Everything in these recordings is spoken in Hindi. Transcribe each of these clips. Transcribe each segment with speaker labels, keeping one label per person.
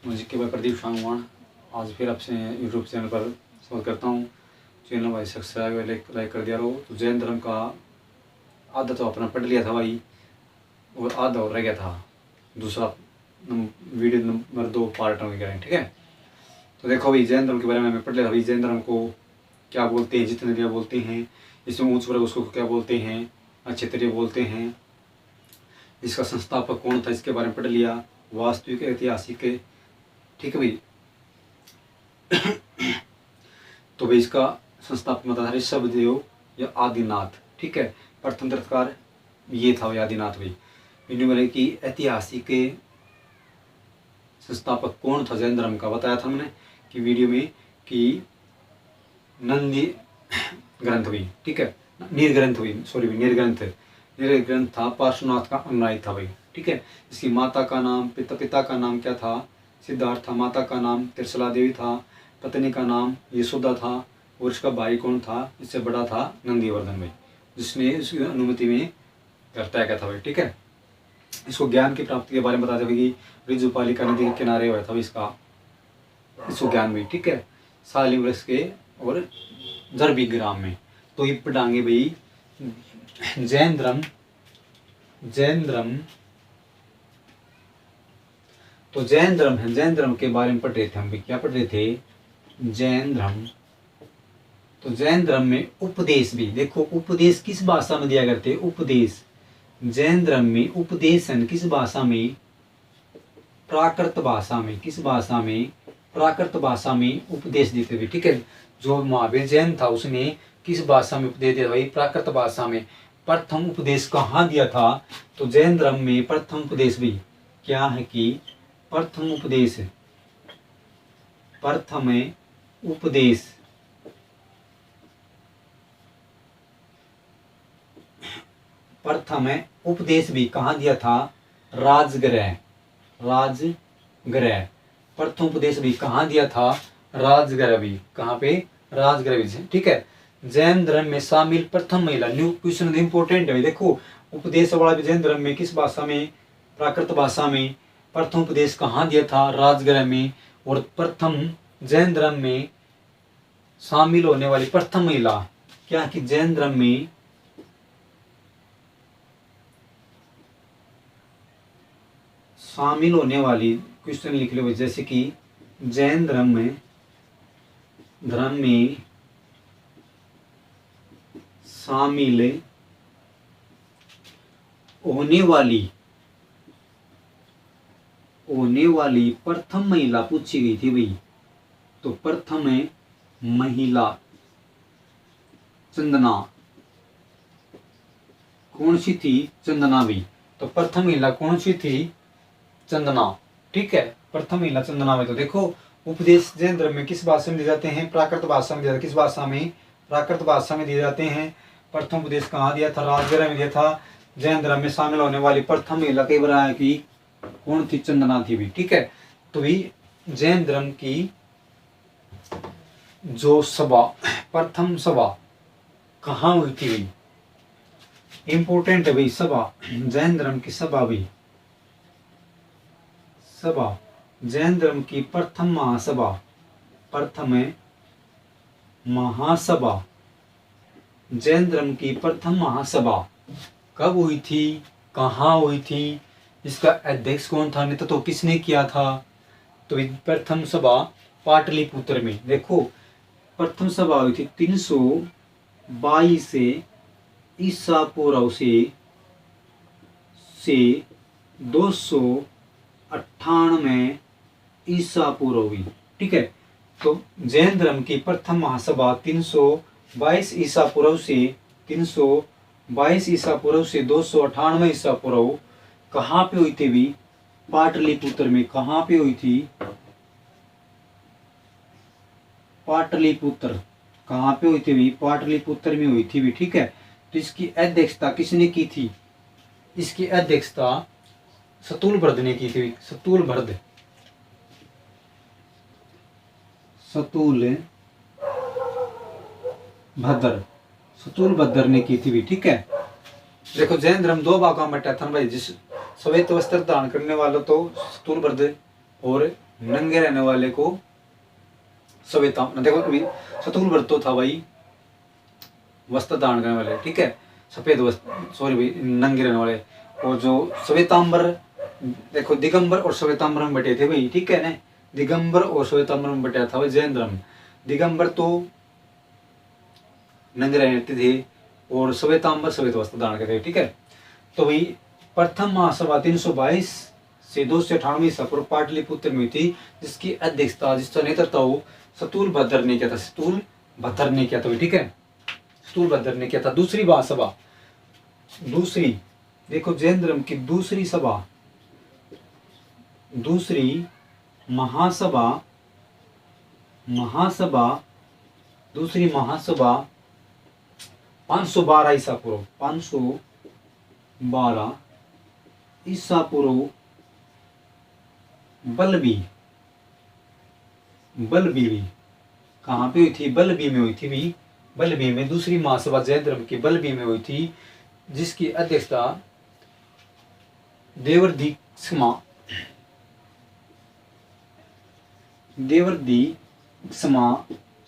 Speaker 1: मुझे के भाई प्रदीप शांगवान आज फिर आपसे यूट्यूब चैनल पर स्वागत करता हूँ। चैनल भाई सब्सक्राइब लाइक कर दिया रहो। तो जैन धर्म का आधा तो अपना पढ़ लिया था भाई, और आधा और रह गया था। दूसरा वीडियो नंबर 2 पार्ट में करें, ठीक है। तो देखो भाई, जैन धर्म के बारे में मैं पढ़ लिया था भाई। जैन धर्म को क्या बोलते हैं, जितने भी बोलते हैं, इसमें ऊँच वर्ग उसको क्या बोलते हैं, अच्छे तरीके बोलते हैं। इसका संस्थापक कौन था इसके बारे में पढ़ लिया। वास्तविक ऐतिहासिक, ठीक है भाई। तो भाई इसका संस्थापक मतलब था ऋषभदेव या आदिनाथ, ठीक है। प्रथम तीर्थकार ये था भाई, आदिनाथ भाई। इन्होंने बोले कि ऐतिहासिक संस्थापक कौन था जैन धर्म का, बताया था हमने कि वीडियो में कि नंदी ग्रंथ भाई, ठीक है। निर्ग्रंथ भाई, सॉरी भाई, निर्ग्रंथ था। पार्श्वनाथ का अनुयायी था भाई, ठीक है। इसकी माता का नाम, पिता का नाम क्या था, सिद्धार्थ था। माता का नाम त्रिशला देवी था। पत्नी का नाम यशोदा था। और इसका भाई कौन था, इससे बड़ा था नंदीवर्धन भाई, जिसने उसकी अनुमति में घर तय किया था भाई, ठीक है। इसको ज्ञान की प्राप्ति के बारे में बताते हुए कि ऋजुपालिका नदी के किनारे हुआ था इसका इसको ज्ञान भाई, ठीक है। सालिम वृक्ष के और जरबी ग्राम में। तो ये पढ़ाएंगे भाई जैन धर्म। तो जैन धर्म है, जैन धर्म के बारे में पढ़ रहे थे हम भी। क्या पढ़ रहे थे, जैन धर्म। तो जैन धर्म में उपदेश भी देखो, उपदेश किस भाषा में दिया करते, उपदेश। जैन धर्म में उपदेशन किस भाषा में, प्राकृत भाषा में। किस भाषा में, प्राकृत भाषा में उपदेश देते थे, ठीक है। जो महावीर जैन था उसने किस भाषा में उपदेश दिया भाई, प्राकृत भाषा में। प्रथम उपदेश कहाँ दिया था, तो जैन धर्म में प्रथम उपदेश भी क्या है कि प्रथम उपदेश भी कहाँ दिया था, राजगृह। प्रथम उपदेश भी कहाँ दिया था, राजगृह भी। कहाँ पे, राजगृह भी, ठीक है। जैन धर्म में शामिल प्रथम महिला, न्यू क्वेश्चन इंपोर्टेंट है। देखो उपदेश वाला भी जैन धर्म में किस भाषा में, प्राकृत भाषा में। प्रथम उपदेश कहाँ दिया था, राजगृह में। और प्रथम जैन धर्म में शामिल होने वाली प्रथम महिला क्या कि जैन धर्म में शामिल होने वाली, क्वेश्चन लिख लो जैसे कि जैन धर्म में शामिल होने वाली प्रथम महिला पूछी गई थी भाई। तो प्रथम महिला चंदना कौन सी थी, चंदना भी। तो प्रथम महिला कौन सी थी, चंदना, ठीक है। प्रथम महिला चंदना में। तो देखो उपदेश जैन धर्म में किस भाषा में दिए जाते हैं, प्राकृत भाषा में दिया। किस भाषा में, प्राकृत भाषा में दिए जाते हैं। प्रथम उपदेश कहाँ दिया था, राजगृह में दिया था। जैन धर्म में शामिल होने वाली प्रथम महिला कई बार है कि कौन थी, चंदना थी भी, ठीक है। तो भी जैन धर्म की जो सभा, प्रथम सभा कहाँ हुई थी भाई, इंपोर्टेंट है भाई सभा। जैन धर्म की सभा भी, सभा जैन धर्म की प्रथम महासभा जैन धर्म की प्रथम महासभा कब हुई थी, कहाँ हुई थी, इसका अध्यक्ष कौन था, नेतृत्व तो किसने किया था। तो प्रथम सभा पाटलिपुत्र में। देखो प्रथम सभा हुई थी 322 ईसा पूर्व से 298 ईसा पूर्व हुई, ठीक है। तो जैन धर्म की प्रथम महासभा 322 ईसा पूर्व से 298 ईसा पूर्व कहाँ पे हुई थी भी, पाटलिपुत्र में। कहाँ पे हुई थी, पाटलिपुत्र। कहाँ पे हुई थी भी, पाटलिपुत्र में हुई थी भी, ठीक है। तो इसकी अध्यक्षता किसने की थी, इसकी अध्यक्षता सतुलभद्र ने की थी। सतुलभद्र ने की थी भी, ठीक है। देखो जैन धर्म 2 भागों में बटा था भाई। जिस श्वेत वस्त्र धारण करने वाला तो सतुलभद्र और नंगे रहने वाले को श्वेतांबर, देखो अभी शतुल व्रत तो था भाई वस्त्र धारण करने वाले, ठीक है, सफेद वस्त्र, सॉरी भाई नंगे रहने वाले। और जो श्वेतांबर, देखो दिगंबर और श्वेतांबर में बटे थे भाई, ठीक है ना, दिगंबर और श्वेतांबर में बटा था भाई जैन धर्म। दिगंबर तो नंगे रहते थे और श्वेतांबर श्वेत वस्त्र धारण करते थे, ठीक है। तो भाई प्रथम महासभा 322 से 298 ईसा पूर्व पाटलिपुत्र में थी, जिसकी अध्यक्षता, जिसका नेतृत्व सतुल भद्र ने किया था, सतुल भद्र ने किया था, ठीक है, सतुल भद्र ने किया था। दूसरी महासभा, दूसरी देखो जैन धर्म की दूसरी सभा, दूसरी महासभा, दूसरी महासभा 512 ईसा पूर्व, 512 ईसा पूर्व बलबी कहाँ पे हुई थी? बलबी में हुई थी भी, बलबी में दूसरी महासभा जैन धर्म की बलबी में हुई थी, जिसकी अध्यक्षता देवर्दीक्षमा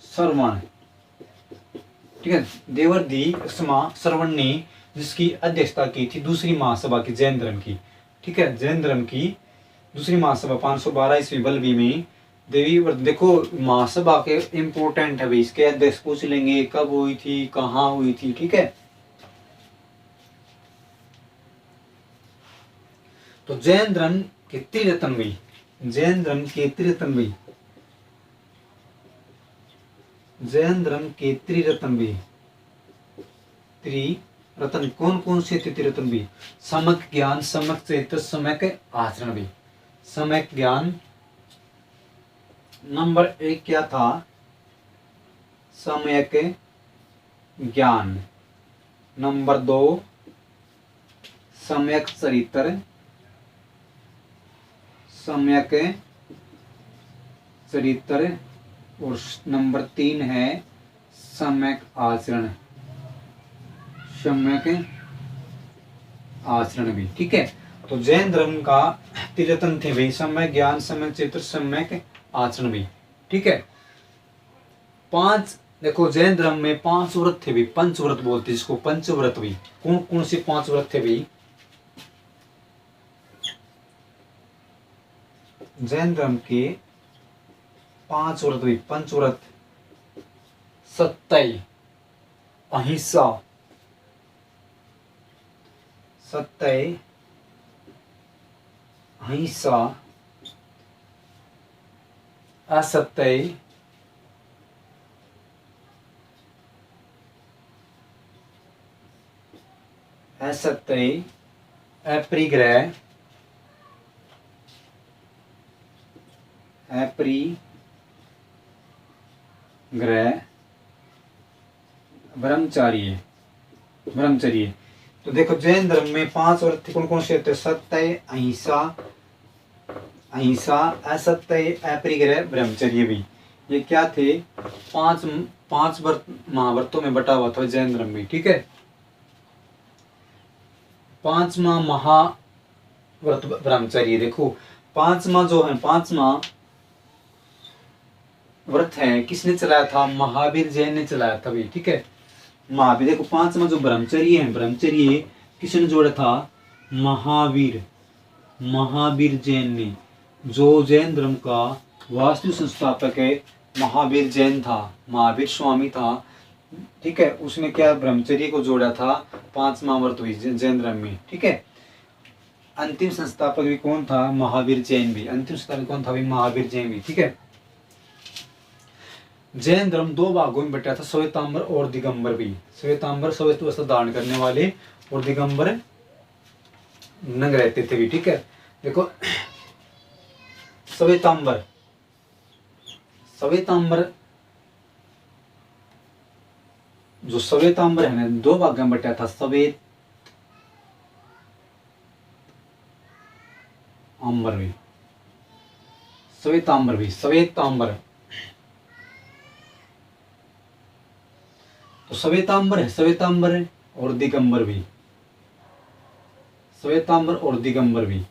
Speaker 1: श्रवण, ठीक है, देवर्दीक्षमा श्रवण ने जिसकी अध्यक्षता की थी दूसरी महासभा की जैन धर्म की, ठीक है, जैन धर्म की दूसरी महासभा 512 ईस्वी बलबी में देवी व्रत। देखो महासभा के इम्पोर्टेंट है भाई, इसके अध्यक्ष पूछ लेंगे कब हुई थी, कहाँ हुई थी, ठीक है। तो जैन धर्म के त्रिरत्न भाई, जैन धर्म के त्रिरत्न भाई, जैन धर्म के त्रिरत्न भी, त्रिरत्न कौन कौन से थे त्रिरत्न भी? सम्यक ज्ञान, सम्यक चरित्र, सम्यक आचरण भी। सम्यक ज्ञान नंबर 1 क्या था? सम्यक ज्ञान। नंबर 2 सम्यक चरित्र, सम्यक चरित्र, और नंबर 3 है सम्यक आचरण, सम्यक आचरण भी, ठीक है। तो जैन धर्म का त्रिरत्न थे भाई, सम्यक ज्ञान, सम्यक चरित्र, सम्यक आचरण भी, ठीक है। 5 देखो जैन धर्म में 5 व्रत थे भाई, पंचव्रत बोलते जिसको, पंचव्रत भी। कौन कौन से 5 व्रत थे भाई जैन धर्म के? 5 व्रत भी, पंचव्रत, सत्य, अहिंसा, सत्य, अहिंसा, असत्य, असत्य, अपरिग्रह, अपरिग्रह, ब्रह्मचर्य, ब्रह्मचर्य। तो देखो जैन धर्म में 5 व्रत कौन कौन से थे? सत्य, अहिंसा, अहिंसा, असत्य, अपरिग्रह, ब्रह्मचर्य भी। ये क्या थे? 5 व्रत महाव्रतों में बटा हुआ था जैन धर्म में, ठीक है। 5वां महाव्रत ब्रह्मचर्य। देखो 5वां जो है, 5वां व्रत है, किसने चलाया था? महावीर जैन ने चलाया था भाई, ठीक है, महावीर। देखो 5वां जो ब्रह्मचर्य है, ब्रह्मचर्य किसने जोड़ा था? महावीर, महावीर जैन ने। जो जैन धर्म का वास्तविक संस्थापक है महावीर जैन था, महावीर स्वामी था, ठीक है, उसने क्या ब्रह्मचर्य को जोड़ा था 5वां व्रत हुई जैन धर्म में, ठीक है। अंतिम संस्थापक भी कौन था? महावीर जैन भी। अंतिम संस्थापक कौन था भाई? महावीर जैन भी, ठीक है। जैन धर्म 2 भागों में बटा था, श्वेतांबर और दिगंबर भी। श्वेतांबर श्वेत वस्त्र धारण करने वाले और दिगंबर नंगे रहते थे भी, ठीक है। देखो श्वेतांबर, श्वेतांबर जो श्वेतांबर है ना 2 भागों में बटा था, श्वेत अंबर भी, श्वेतांबर भी, श्वेतांबर। तो श्वेतांबर है, श्वेतांबर और दिगंबर भी, श्वेतांबर और दिगंबर भी,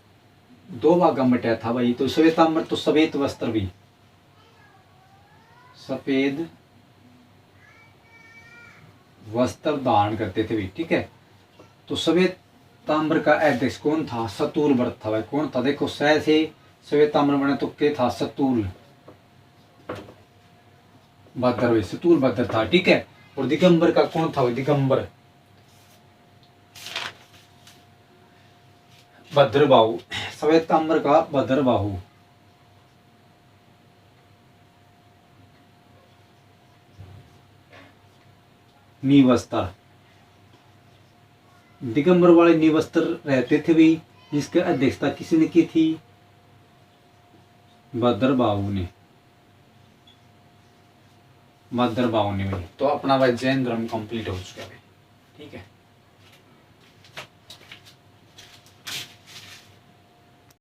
Speaker 1: दो भागा में बटा था भाई। तो श्वेतांबर तो सफेद वस्त्र भी, सफेद वस्त्र धारण करते थे भी, ठीक है। तो श्वेतांबर का अध्यक्ष कौन था? शतुल व्रत था भाई। कौन था? देखो सह से श्वेतांबर बने तो के था? शतुल भद्र भाई, शतुल भद्र था, ठीक है। और दिगंबर का कौन था? दिगंबर भद्रबाहु, श्वेतांबर का भद्रबाहु। निवस्त्र, दिगंबर वाले निवस्त्र रहते थे भी, जिसकी अध्यक्षता किसने की थी? भद्रबाहु ने, भद्रबाहु ने भाई। तो अपना भाई जैन धर्म कंप्लीट हो चुका है, ठीक है।